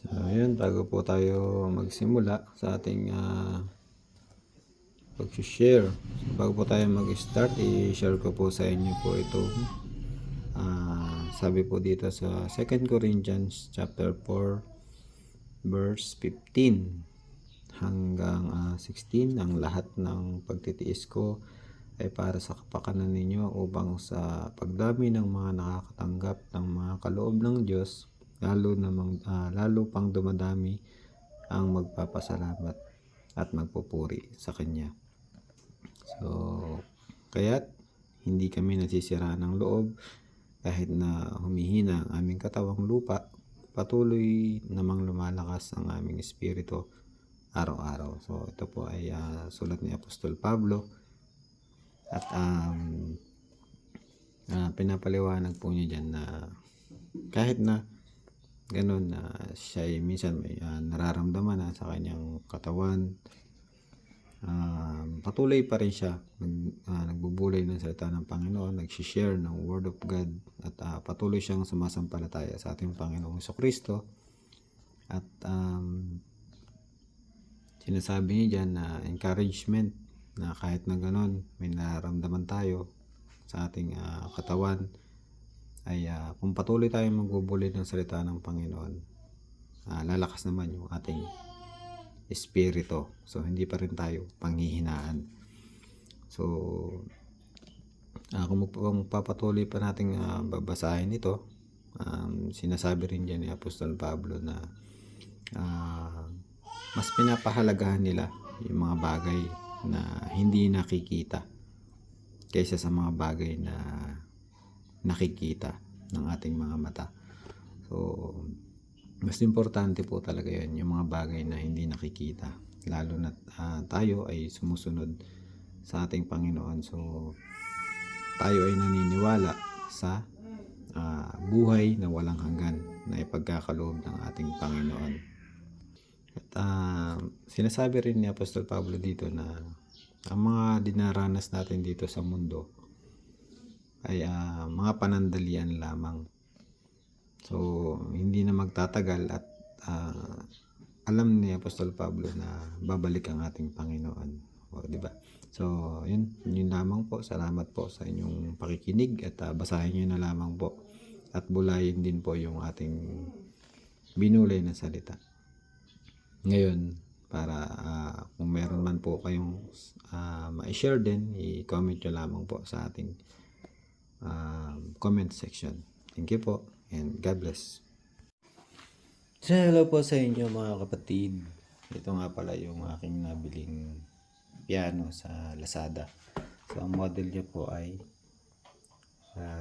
So, ayun, bago po tayo magsimula sa ating pag-share. So, bago po tayo mag-start, i-share ko po sa inyo po ito. Sabi po dito sa 2 Corinthians chapter 4 verse 15 hanggang 16, ang lahat ng pagtitiis ko ay para sa kapakanan ninyo upang sa pagdami ng mga nakakatanggap ng mga kaloob ng Diyos, lalo pang dumadami ang magpapasalamat at magpupuri sa Kanya. So, kaya't hindi kami nasisira ng loob kahit na humihina ang aming katawang lupa, patuloy namang lumalakas ang aming espiritu araw-araw. So, ito po ay sulat ni Apostol Pablo at pinapaliwanag po niya dyan na kahit na ganun na siya ay minsan may nararamdaman na sa kanyang katawan, patuloy pa rin siya nagbubulay ng salita ng Panginoon, nagsishare ng Word of God at patuloy siyang sumasampalataya sa ating Panginoong Jesucristo. At sinasabi niya dyan na encouragement na kahit na ganun may nararamdaman tayo sa ating katawan, ay kung patuloy tayong magbubulay ng salita ng Panginoon, lalakas naman yung ating espiritu. So, hindi pa rin tayo panghihinaan. So, kung magpapatuloy pa nating babasahin ito, sinasabi rin dyan ni Apostol Pablo na mas pinapahalagahan nila yung mga bagay na hindi nakikita kaysa sa mga bagay na nakikita ng ating mga mata. So, mas importante po talaga yun, yung mga bagay na hindi nakikita, lalo na tayo ay sumusunod sa ating Panginoon. So, tayo ay naniniwala sa buhay na walang hanggan na ipagkakaloob ng ating Panginoon. At sinasabi rin ni Apostol Pablo dito na ang mga dinaranas natin dito sa mundo ay mga panandalian lamang. So, hindi na magtatagal at alam ni Apostol Pablo na babalik ang ating Panginoon. O, di ba? So, yun lamang po. Salamat po sa inyong pakikinig at basahin niyo na lamang po at bulayin din po yung ating binulay na salita. Ngayon, para kung meron man po kayong ma-share din, i-comment nyo lamang po sa ating comment section. Thank you po and God bless. So, hello po sa inyo mga kapatid. Ito nga pala yung aking nabiling piano sa Lazada. So, ang model niya po ay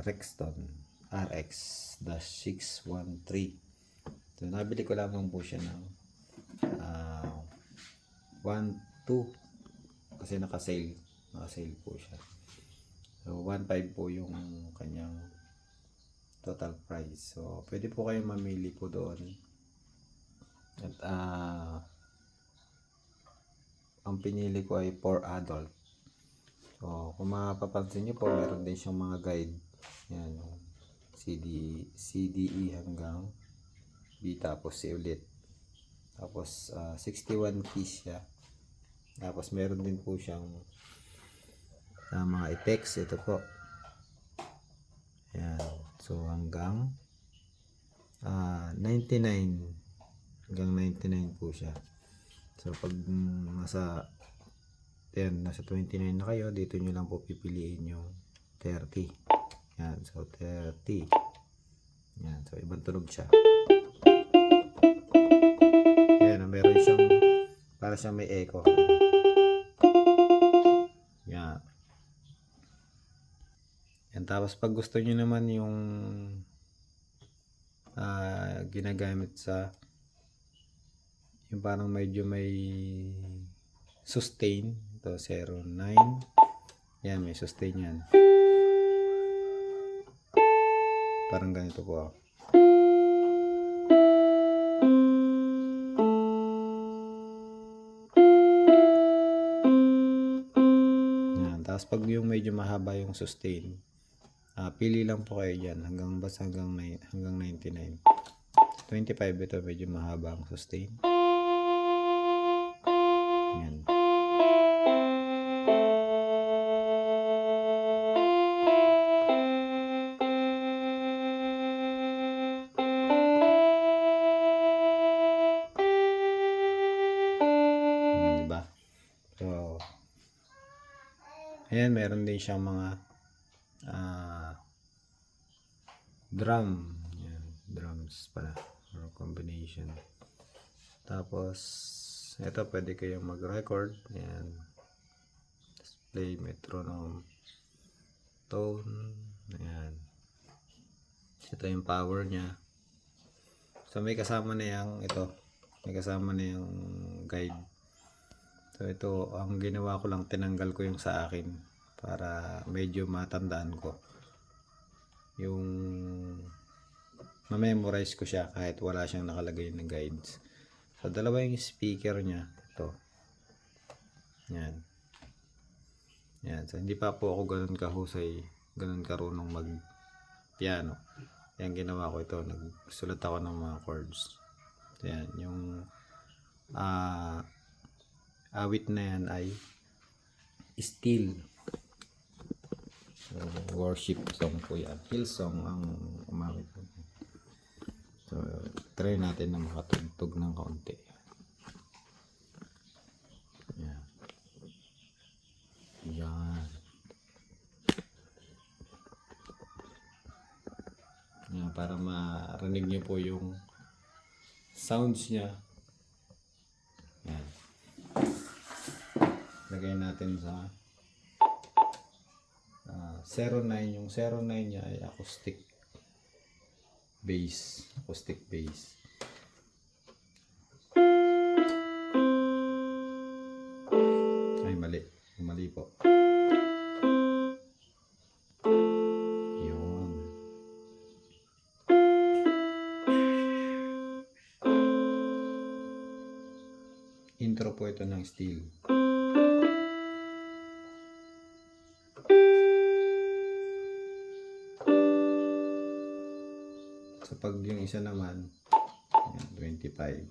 Rexton RX-613. So, nabili ko lamang po siya ng 1.2 kasi naka-sale po siya. So 1.5 po yung kanyang total price. So pwede po kayong mamili po doon. At ang pinili ko ay for adult. So kung mapapansin niyo po, meron din siyang mga guide. Yan, CDE hanggang B tapos C ulit. Tapos 61 keys siya. Tapos meron din po siyang mga effects. Ito po. Ayan. So hanggang 99. Hanggang 99 po siya. So pag nasa 29 na kayo, dito nyo lang po pipiliin yung 30. Ayan. So 30. Ayan. So ibang tunog siya. Ayan. Meron siyang para siyang may echo. Yan. Yan. Tapos pag gusto nyo naman yung ginagamit sa yung parang medyo may sustain, ito 09. Yan, may sustain yan. Parang ganito po. Tapos pag yung medyo mahaba yung sustain, pili lang po kayo dyan hanggang 99. 25 ito, medyo mahaba ang sustain. Yan. Diba? So, ayan, meron din siyang mga drum. Yan, drums pala. Or combination. Tapos, ito pwede kayong mag-record. Yan. Display, metronome, tone. Ayan. Ito yung power niya. So, may kasama na yung ito. May kasama na yung guide. So, ito, ang ginawa ko lang, tinanggal ko yung sa akin para medyo matandaan ko. Yung ma-memorize ko siya kahit wala siyang nakalagay na guides. So, dalawa yung speaker niya. Ito. Yan. Yan. So, hindi pa po ako ganun kahusay, ganun karunong mag-piano. Yan, ginawa ko ito. Nagsulat ako ng mga chords. Yan. Yung awit na yan ay Still. So, worship song po yan. Hillsong ang umawit po. So, try natin na makatugtog ng kaunti. Yan. Yan. Yan, para marinig niyo po yung sounds niya. Yan. Lagay natin sa 09. Yung 09 niya ay acoustic bass. Acoustic bass. Ay, mali. Mali po. Yun. Intro po ito ng Still. So, pag yung isa naman, 25.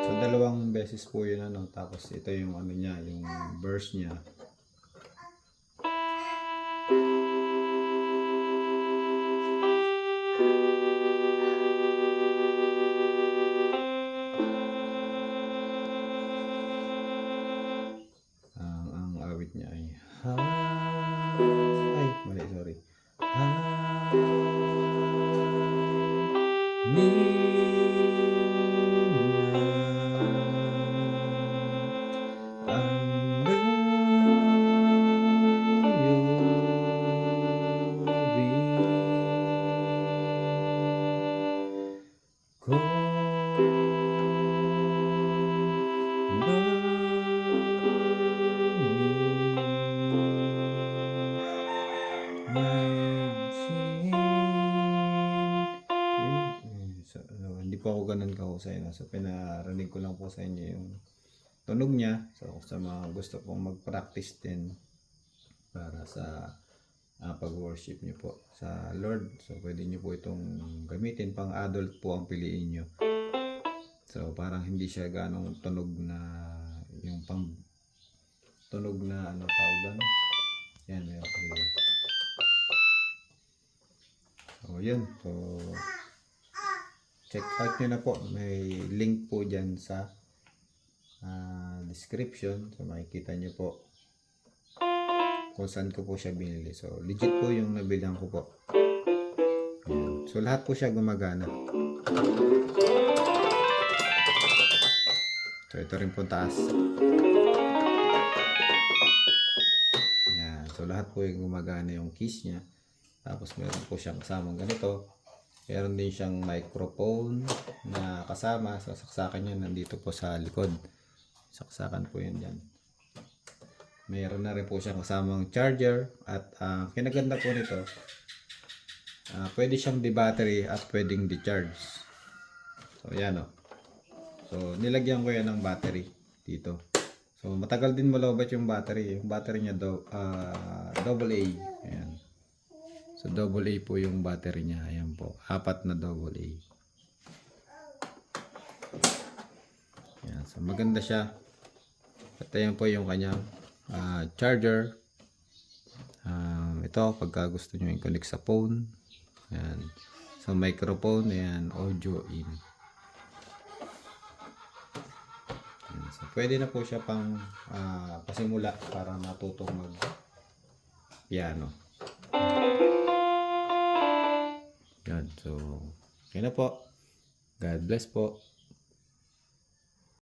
So, dalawang beses po yun, ano. Tapos, ito yung ano niya, yung verse niya. Ang awit niya ay ay, mali, sorry. Hindi po ako ganun kahusay, no? So, pinarinig ko lang po sa inyo yung tunog niya. So, sa mga gusto pong mag-practice din para sa pag-worship niyo po sa Lord. So, pwede niyo po itong gamitin. Pang adult po ang piliin niyo. So, parang hindi siya ganong tunog na yung pang tunog na ano tawag doon. Yan, meron kayo. So, yun. So, check out nyo na po. May link po dyan sa description. So, makikita nyo po kung saan ko po siya binili. So, legit po yung nabilang ko po. Ayan. So, lahat po siya gumagana. So, ito rin po taas. Ayan. So, lahat po yung gumagana yung keys niya. Tapos, meron po siyang kasamang ganito. Meron din siyang microphone na kasama. So, saksakan niya nandito po sa likod. Saksakan po yun dyan. Mayroon na rin po siyang kasamang charger at kinaganda po nito, pwede siyang di-battery at pwedeng di-charge. So yan o. So nilagyan ko yan ng battery dito. So matagal din malobat yung battery. Yung battery niya double A. Ayan. So double A po yung battery niya. Ayan po. 4 na double A. Ayan. So maganda siya. At ayan po yung kanyang charger. Ito pagka gusto nyo i-connect sa phone. Ayan. Sa microphone. Ayan. Audio in. Ayan. So pwede na po siya pang pasimula para matutong mag piano. Yan. So, yun na po. God bless po.